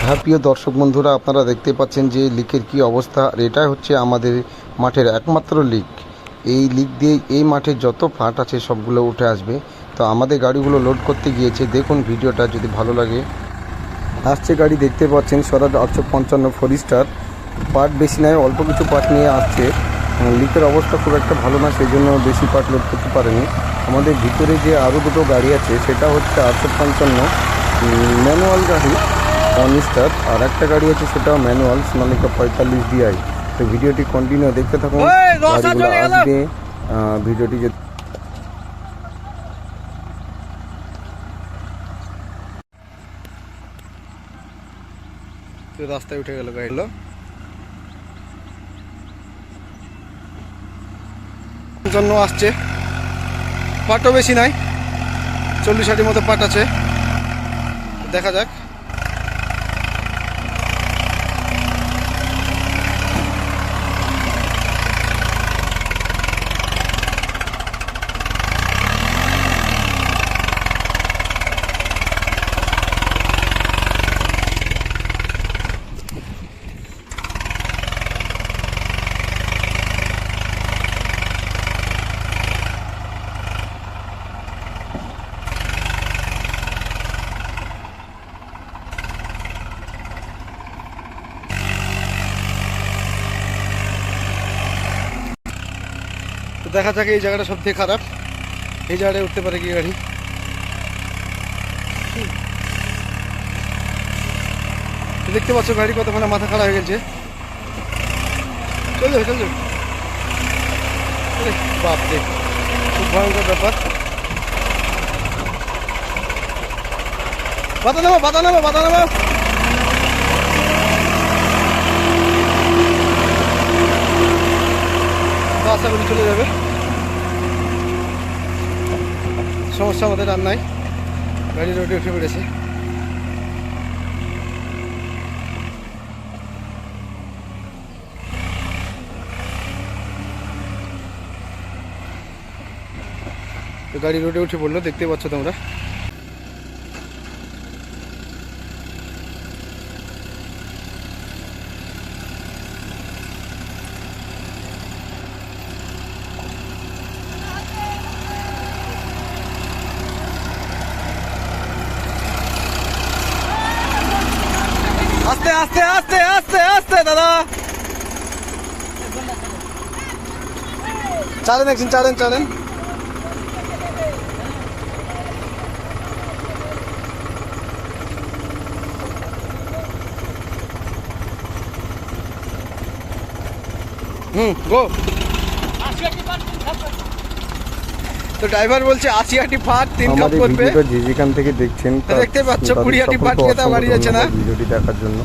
হ্যাঁ প্রিয় দর্শক বন্ধুরা, আপনারা দেখতে পাচ্ছেন যে লিকের কি অবস্থা। আর এটা হচ্ছে আমাদের মাঠের একমাত্র লিক। এই লিক দিয়ে এই মাঠের যত ফাট আছে সবগুলো উঠে আসবে। তো আমাদের গাড়িগুলো লোড করতে গিয়েছে, দেখুন ভিডিওটা যদি ভালো লাগে। আসছে গাড়ি দেখতে পাচ্ছেন স্বরাজ 855 ফরিস্টার। পার্ট বেশি নয়, অল্প কিছু পার্ট নিয়ে আসছে। লিকের অবস্থা খুব একটা ভালো না, সেই জন্য বেশি পার্ট লোড করতে পারেনি। আমাদের ভিতরে যে আরও দুটো গাড়ি আছে সেটা হচ্ছে 855 ম্যানুয়াল গাড়ি অনিস্টার, আর একটা গাড়ি আছে সেটাও ম্যানুয়াল সোনালিকা 45 DI। তো ভিডিওটি কন্টিনিউ দেখতে থাকুন, গাড়িগুলো আসবে। ভিডিওটি যে রাস্তায় উঠে গেল গাড়িগুলো, জন্য আসছে। পাটও বেশি নাই, 40-60 মতো পাট আছে, দেখা যাক। তো দেখা যাক, এই জায়গাটা সব থেকে খারাপ। এই জায়গাটায় উঠতে পারে কি গাড়ি? দেখতে পাচ্ছ গাড়ি কতক্ষণে মাথা খারাপ হয়ে গেছে। চলবে চলবে, বাপরে খুব ভয়ঙ্কর ব্যাপার। বাধা নেবো বাধা নেবো বাধা নেবো। আশা করি চলে যাবে, সমস্যা আমাদের আর নাই। গাড়ি রোডে উঠে পড়েছে। তো গাড়ি রোডে উঠে পড়লো, দেখতে পাচ্ছ তোমরা। আস্তে আস্তে আস্তে আস্তে আস্তে দাদা, চালেন একদিন, চালেন চালেন। গো। তো ড্রাইভার বলছে 80 ফাট 3 কাপ করবে। যেখান থেকে দেখছেন দেখতে পাচ্ছ 20 ফাট খেতে গাড়ি যাচ্ছে না। ভিডিওটি দেখার জন্য